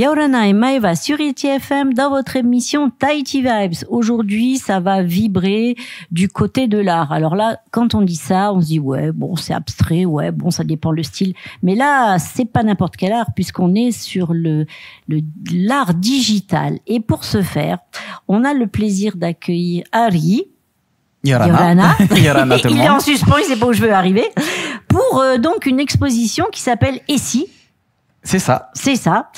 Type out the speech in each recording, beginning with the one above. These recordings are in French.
Yaurana et Maeva sur ITFM dans votre émission Tahiti Vibes. Aujourd'hui, ça va vibrer du côté de l'art. Alors là, quand on dit ça, on se dit ouais, bon, c'est abstrait, ouais, bon, ça dépend le style. Mais là, c'est pas n'importe quel art puisqu'on est sur l'art digital. Et pour ce faire, on a le plaisir d'accueillir Ari. Yorana. Yorana, tout le Il monde. est en suspens, il sait pas où je veux arriver. Pour donc une exposition qui s'appelle Et si? C'est ça. C'est ça,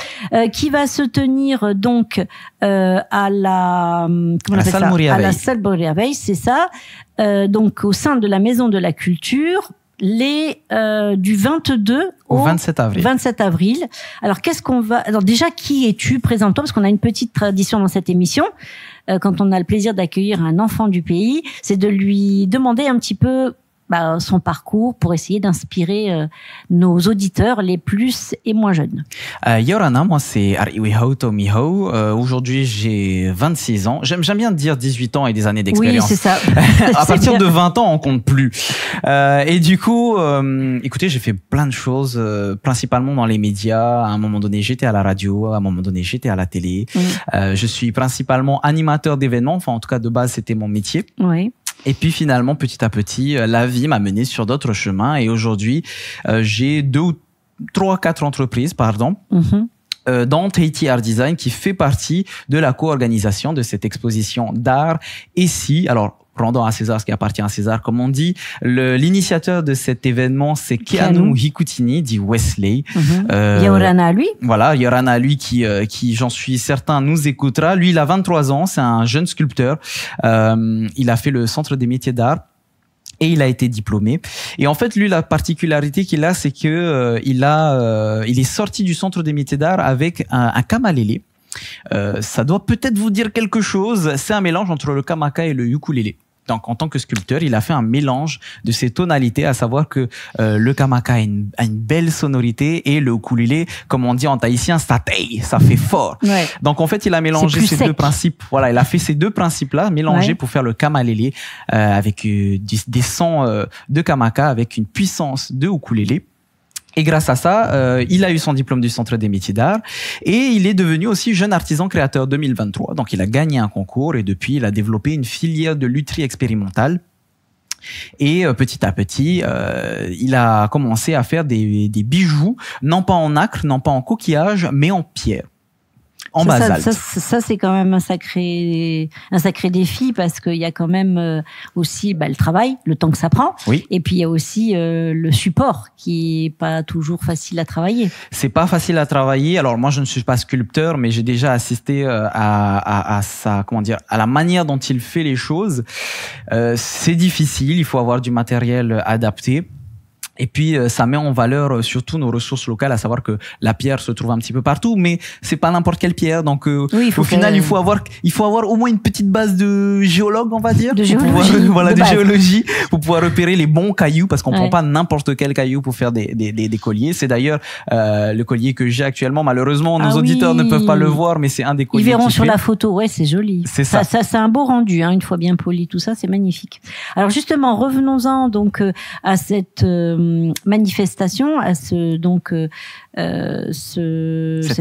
qui va se tenir donc à la comment on appelle ça, à la salle Moriaveille, c'est ça. Donc au sein de la Maison de la Culture, du 22 au 27 avril. 27 avril. Alors qu'est-ce qu'on va... Alors déjà, qui es-tu? Présente-toi, parce qu'on a une petite tradition dans cette émission. Quand on a le plaisir d'accueillir un enfant du pays, c'est de lui demander un petit peu son parcours pour essayer d'inspirer nos auditeurs les plus et moins jeunes. Yorana, moi c'est Ariwiho Tomiho. Aujourd'hui j'ai 26 ans. J'aime bien dire 18 ans et des années d'expérience. Oui, c'est ça. À partir de 20 ans, on compte plus. Et du coup, écoutez, j'ai fait plein de choses, principalement dans les médias. À un moment donné, j'étais à la radio. À un moment donné, j'étais à la télé. Je suis principalement animateur d'événements. Enfin, en tout cas, de base, c'était mon métier. Oui. Et puis finalement, petit à petit, la vie m'a mené sur d'autres chemins. Et aujourd'hui, j'ai 4 entreprises, pardon, dans Tahiti Art Design, qui fait partie de la co-organisation de cette exposition d'art. Et si, alors, rendant à César ce qui appartient à César, comme on dit. L'initiateur de cet événement, c'est Keanu Hikutini, dit Wesley. Yorana, lui. Voilà, Yorana, lui, qui j'en suis certain, nous écoutera. Lui, il a 23 ans, c'est un jeune sculpteur. Il a fait le Centre des métiers d'art. Et il a été diplômé. Et en fait, lui, la particularité qu'il a, c'est que il est sorti du Centre des métiers d'art avec un kamalélé. Ça doit peut-être vous dire quelque chose. C'est un mélange entre le kamaka et le ukulélé. Donc, en tant que sculpteur, il a fait un mélange de ces tonalités, à savoir que le kamaka a une belle sonorité et le ukulélé, comme on dit en tahitien, ça fait fort. Ouais. Donc, en fait, il a mélangé ces deux principes. Voilà, il a fait ces deux principes-là, mélangés pour faire le kamalélé avec des sons de kamaka avec une puissance de ukulélé. Et grâce à ça, il a eu son diplôme du Centre des métiers d'art et il est devenu aussi jeune artisan créateur 2023. Donc, il a gagné un concours et depuis, il a développé une filière de lutherie expérimentale. Et petit à petit, il a commencé à faire des bijoux, non pas en nacre, non pas en coquillage, mais en pierre. En basalte. Ça c'est quand même un sacré défi parce qu'il y a quand même aussi le travail, le temps que ça prend. Oui. Et puis il y a aussi le support qui est pas toujours facile à travailler. C'est pas facile à travailler. Alors moi je ne suis pas sculpteur, mais j'ai déjà assisté à la manière dont il fait les choses. C'est difficile. Il faut avoir du matériel adapté. Et puis ça met en valeur surtout nos ressources locales, à savoir que la pierre se trouve un petit peu partout, mais c'est pas n'importe quelle pierre. Donc au final, il faut avoir au moins une petite base de géologue, on va dire, de géologie pour pouvoir repérer les bons cailloux, parce qu'on prend pas n'importe quel caillou pour faire des colliers. C'est d'ailleurs le collier que j'ai actuellement. Malheureusement, nos auditeurs ne peuvent pas le voir, mais c'est un des colliers. Ils verront sur la photo. Ouais, c'est joli. C'est ça. Ça, c'est un beau rendu, une fois bien poli, tout ça, c'est magnifique. Alors justement, revenons-en donc à cette manifestation, à cette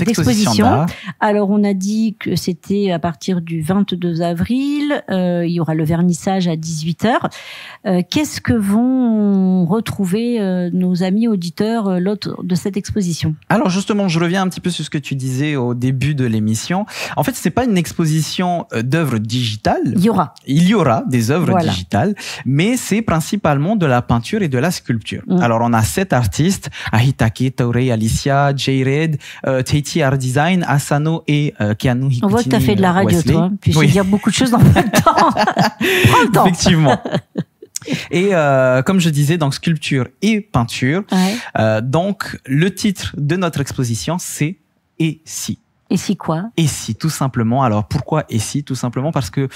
exposition. Alors on a dit que c'était à partir du 22 avril, il y aura le vernissage à 18h. Qu'est-ce que vont retrouver nos amis auditeurs lors de cette exposition? Alors justement, je reviens un petit peu sur ce que tu disais au début de l'émission. En fait, c'est pas une exposition d'œuvres digitales. Il y aura des œuvres digitales, mais c'est principalement de la peinture et de la sculpture. Alors on a 7 artistes, Ahitake, Taurei, Alicia, J-Red, Tahiti Art Design, Asano et Keanu Hikutini. On voit que tu as fait de la radio, Wesley. toi. Puis je vais dire beaucoup de choses en même temps. Prends le temps. Effectivement. Et comme je disais, donc sculpture et peinture. Donc le titre de notre exposition, c'est Et si. Et si quoi? Et si, tout simplement. Alors pourquoi et si? Tout simplement parce que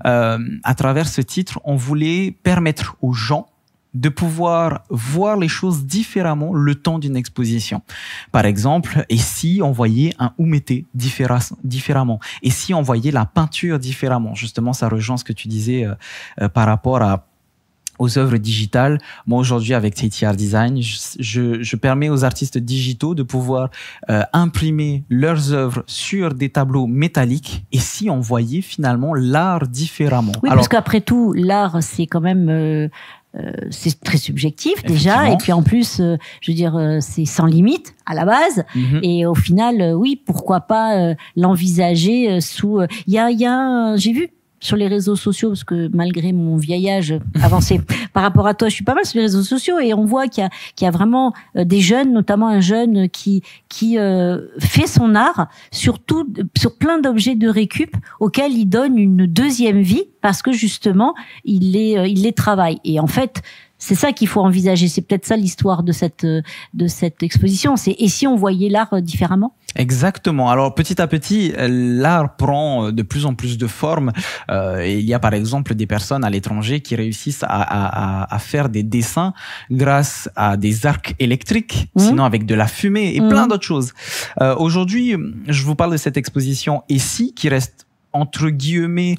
à travers ce titre, on voulait permettre aux gens de pouvoir voir les choses différemment le temps d'une exposition. Par exemple, et si on voyait un umete différemment? Et si on voyait la peinture différemment? Justement, ça rejoint ce que tu disais par rapport aux œuvres digitales. Moi, aujourd'hui, avec Tahiti Art Design, je permets aux artistes digitaux de pouvoir imprimer leurs œuvres sur des tableaux métalliques et s'y envoyer finalement l'art différemment. Oui, parce qu'après tout, l'art, c'est quand même... c'est très subjectif déjà, et puis en plus, je veux dire, c'est sans limite à la base, et au final, oui, pourquoi pas l'envisager sous. Il y a j'ai vu sur les réseaux sociaux, parce que malgré mon vieil âge avancé par rapport à toi, je suis pas mal sur les réseaux sociaux, et on voit qu'il y a vraiment des jeunes, notamment un jeune qui fait son art sur plein d'objets de récup auxquels il donne une deuxième vie, parce que justement il les travaille. Et en fait, c'est ça qu'il faut envisager. C'est peut-être ça l'histoire de cette exposition. Et si on voyait l'art différemment? Exactement. Alors petit à petit, l'art prend de plus en plus de formes. Et il y a par exemple des personnes à l'étranger qui réussissent à faire des dessins grâce à des arcs électriques, sinon avec de la fumée et plein d'autres choses. Aujourd'hui, je vous parle de cette exposition ici qui reste entre guillemets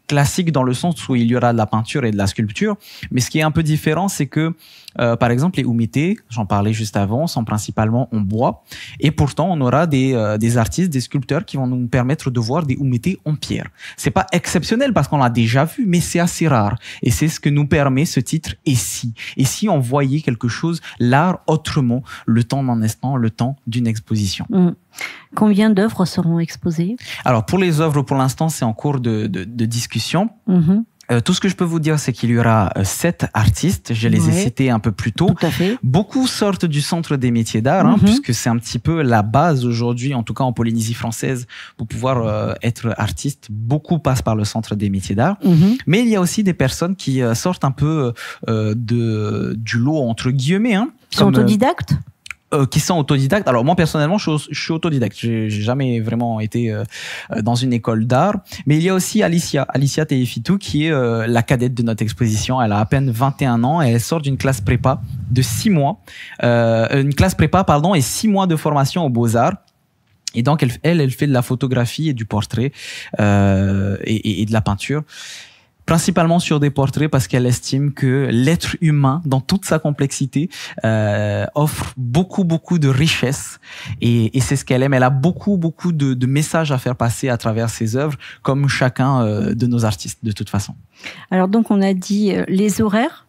classique dans le sens où il y aura de la peinture et de la sculpture. Mais ce qui est un peu différent, c'est que, par exemple, les oumétés, j'en parlais juste avant, sont principalement en bois. Et pourtant, on aura des artistes, des sculpteurs qui vont nous permettre de voir des oumétés en pierre. C'est pas exceptionnel parce qu'on l'a déjà vu, mais c'est assez rare. Et c'est ce que nous permet ce titre « Et si ». Et si on voyait quelque chose, l'art autrement, le temps d'un instant, le temps d'une exposition. Combien d'œuvres seront exposées? Alors, pour les œuvres, pour l'instant, c'est en cours de discussion. Tout ce que je peux vous dire, c'est qu'il y aura 7 artistes. Je les ai cités un peu plus tôt. Tout à fait. Beaucoup sortent du Centre des métiers d'art, puisque c'est un petit peu la base aujourd'hui, en tout cas en Polynésie française, pour pouvoir être artiste. Beaucoup passent par le Centre des métiers d'art. Mais il y a aussi des personnes qui sortent un peu du lot, entre guillemets. Qui sont autodidactes? Qui sont autodidactes. Alors moi personnellement, je suis autodidacte. J'ai jamais vraiment été dans une école d'art. Mais il y a aussi Alicia Teifitou qui est la cadette de notre exposition. Elle a à peine 21 ans et elle sort d'une classe prépa de 6 mois. Une classe prépa, pardon, et 6 mois de formation aux Beaux-Arts. Et donc elle fait de la photographie et du portrait et de la peinture. Principalement sur des portraits parce qu'elle estime que l'être humain, dans toute sa complexité, offre beaucoup de richesses et c'est ce qu'elle aime. Elle a beaucoup de messages à faire passer à travers ses œuvres, comme chacun de nos artistes, de toute façon. Alors donc on a dit les horaires.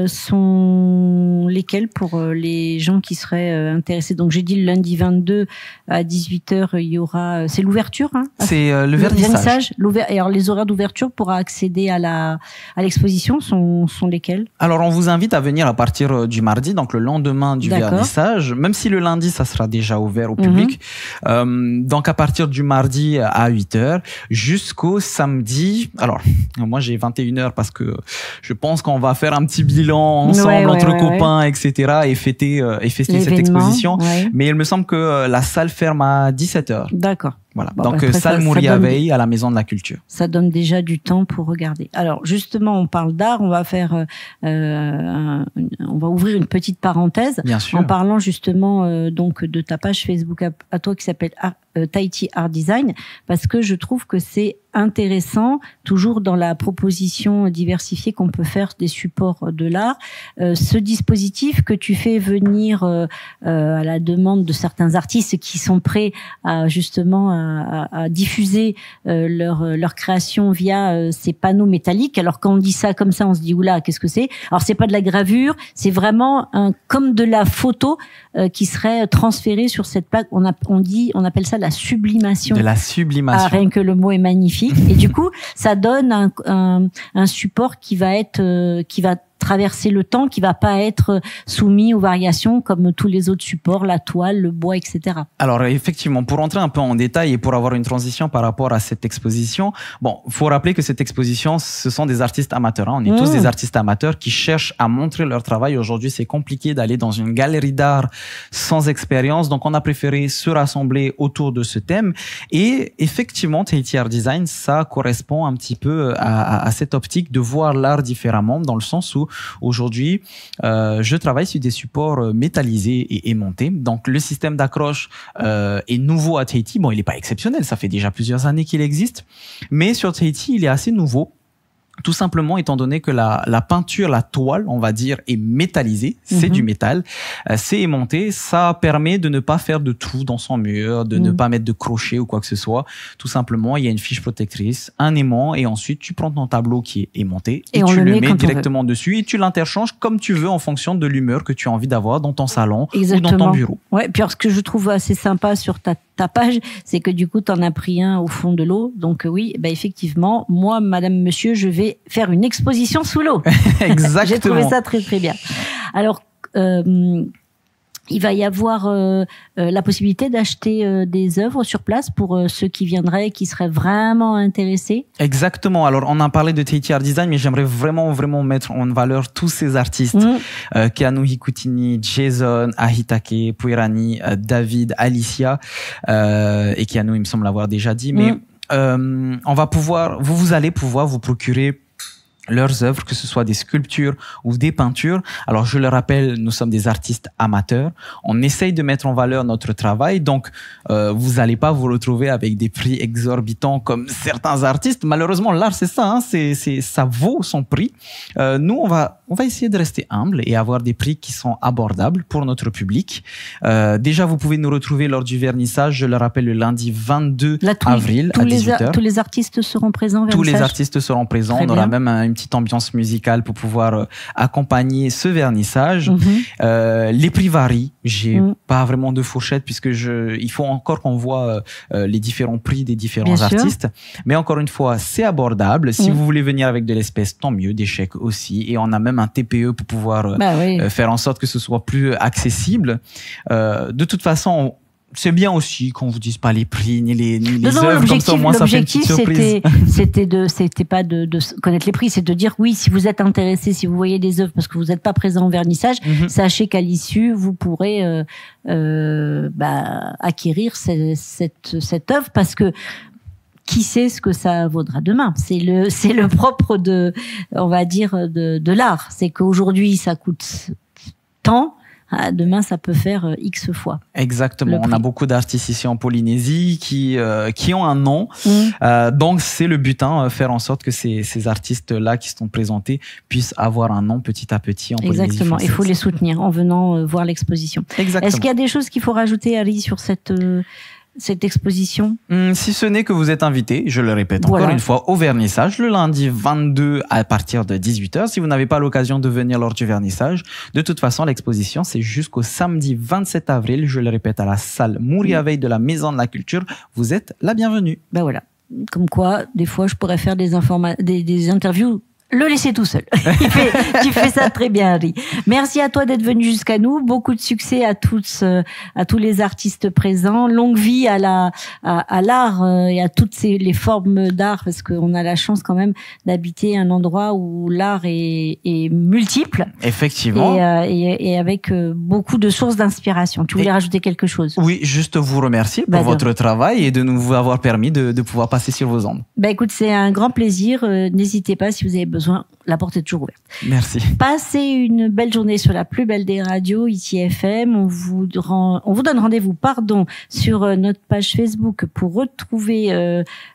Sont lesquels pour les gens qui seraient intéressés? Donc j'ai dit le lundi 22 à 18h, il y aura... C'est l'ouverture, C'est le vernissage. Et alors les horaires d'ouverture pour accéder à l'exposition sont lesquels? Alors on vous invite à venir à partir du mardi, donc le lendemain du vernissage, même si le lundi ça sera déjà ouvert au public. Donc à partir du mardi à 8h jusqu'au samedi. Alors moi j'ai 21h parce que je pense qu'on va faire un petit bilan ensemble entre copains, etc. et fêter cette exposition. Mais il me semble que la salle ferme à 17h. D'accord. Voilà. Bon, donc salle Mouria Veille à la Maison de la Culture. Ça donne déjà du temps pour regarder. Alors justement, on parle d'art, on va faire, on va ouvrir une petite parenthèse en parlant justement donc de ta page Facebook à toi qui s'appelle Tahiti Art Design, parce que je trouve que c'est intéressant, toujours dans la proposition diversifiée qu'on peut faire des supports de l'art, ce dispositif que tu fais venir à la demande de certains artistes qui sont prêts à justement à diffuser leur création via ces panneaux métalliques. Alors quand on dit ça comme ça, on se dit oula, qu'est-ce que c'est? Alors c'est pas de la gravure, c'est vraiment comme de la photo qui serait transférée sur cette plaque. On appelle ça la sublimation. De la sublimation. Ah, rien que le mot est magnifique. Et du coup, ça donne un support qui va traverser le temps, qui va pas être soumis aux variations comme tous les autres supports, la toile, le bois, etc. Alors effectivement, pour entrer un peu en détail et pour avoir une transition par rapport à cette exposition, bon, faut rappeler que cette exposition, ce sont des artistes amateurs. On est tous des artistes amateurs qui cherchent à montrer leur travail. Aujourd'hui, c'est compliqué d'aller dans une galerie d'art sans expérience, donc on a préféré se rassembler autour de ce thème. Et effectivement, Tahiti Art Design, ça correspond un petit peu à cette optique de voir l'art différemment, dans le sens où aujourd'hui, je travaille sur des supports métallisés et aimantés. Donc, le système d'accroche est nouveau à Tahiti. Bon, il n'est pas exceptionnel, ça fait déjà plusieurs années qu'il existe. Mais sur Tahiti, il est assez nouveau. Tout simplement, étant donné que la peinture, la toile, on va dire, est métallisée, c'est du métal, c'est aimanté, ça permet de ne pas faire de trous dans son mur, de ne pas mettre de crochets ou quoi que ce soit. Tout simplement, il y a une fiche protectrice, un aimant, et ensuite tu prends ton tableau qui est aimanté et tu le mets directement dessus et tu l'interchanges comme tu veux en fonction de l'humeur que tu as envie d'avoir dans ton salon ou dans ton bureau. Ouais, puis alors, ce que je trouve assez sympa sur ta page, c'est que du coup, tu en as pris un au fond de l'eau. Donc oui, bah effectivement, moi, madame, monsieur, je vais faire une exposition sous l'eau. Exactement. J'ai trouvé ça très, très bien. Alors, il va y avoir la possibilité d'acheter des œuvres sur place pour ceux qui viendraient, qui seraient vraiment intéressés. Exactement. Alors, on a parlé de Tahiti Art Design, mais j'aimerais vraiment mettre en valeur tous ces artistes. Keanu Hikutini, Jason, Ahitake, Puirani, David, Alicia, et Keanu, il me semble l'avoir déjà dit, mais on va pouvoir, vous allez pouvoir vous procurer leurs œuvres, que ce soit des sculptures ou des peintures. Alors, je le rappelle, nous sommes des artistes amateurs. On essaye de mettre en valeur notre travail. Donc, vous n'allez pas vous retrouver avec des prix exorbitants comme certains artistes. Malheureusement, l'art, c'est ça, hein, ça vaut son prix. Nous, on va essayer de rester humble et avoir des prix qui sont abordables pour notre public. Déjà, vous pouvez nous retrouver lors du vernissage. Je le rappelle, le lundi 22 avril à 18h. Tous les artistes seront présents. Tous les artistes seront présents. Très on aura bien. même une petite ambiance musicale pour pouvoir accompagner ce vernissage. Les prix varient. J'ai pas vraiment de fourchette puisque il faut encore qu'on voit les différents prix des différents artistes. Mais encore une fois, c'est abordable. Si vous voulez venir avec de l'espèce, tant mieux, des chèques aussi. Et on a même un TPE pour pouvoir faire en sorte que ce soit plus accessible. De toute façon, c'est bien aussi qu'on vous dise pas les prix ni les œuvres, comme ça au moins ça fait une petite surprise. C'était pas de connaître les prix, c'est de dire oui, si vous êtes intéressé, si vous voyez des œuvres parce que vous n'êtes pas présent au vernissage, sachez qu'à l'issue vous pourrez acquérir cette œuvre parce que qui sait ce que ça vaudra demain. C'est le propre on va dire de l'art, c'est qu'aujourd'hui ça coûte tant. Demain, ça peut faire X fois. Exactement. On a beaucoup d'artistes ici en Polynésie qui ont un nom. Donc, c'est le but, faire en sorte que ces artistes-là qui sont présentés puissent avoir un nom petit à petit en Polynésie française. Exactement. Il faut les soutenir en venant voir l'exposition. Exactement. Est-ce qu'il y a des choses qu'il faut rajouter, Ali, sur cette exposition? Si ce n'est que vous êtes invité, je le répète encore une fois, au vernissage, le lundi 22 à partir de 18h. Si vous n'avez pas l'occasion de venir lors du vernissage, de toute façon, l'exposition, c'est jusqu'au samedi 27 avril, je le répète, à la salle Mouria Veille de la Maison de la Culture. Vous êtes la bienvenue. Ben voilà. Comme quoi, des fois, je pourrais faire des interviews. Le laisser tout seul. Tu fais ça très bien, Harry. Merci à toi d'être venu jusqu'à nous. Beaucoup de succès à tous les artistes présents. Longue vie à l'art et à toutes les formes d'art, parce qu'on a la chance quand même d'habiter un endroit où l'art est multiple. Effectivement. Et avec beaucoup de sources d'inspiration. Tu voulais rajouter quelque chose? Oui, juste vous remercier pour votre travail et de nous avoir permis de pouvoir passer sur vos ondes. Écoute, c'est un grand plaisir. N'hésitez pas si vous avez besoin. La porte est toujours ouverte. Merci. Passez une belle journée sur la plus belle des radios, Tahiti FM. On vous donne rendez-vous, sur notre page Facebook pour retrouver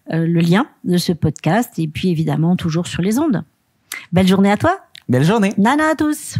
le lien de ce podcast et puis évidemment toujours sur les ondes. Belle journée à toi. Belle journée. Nana à tous.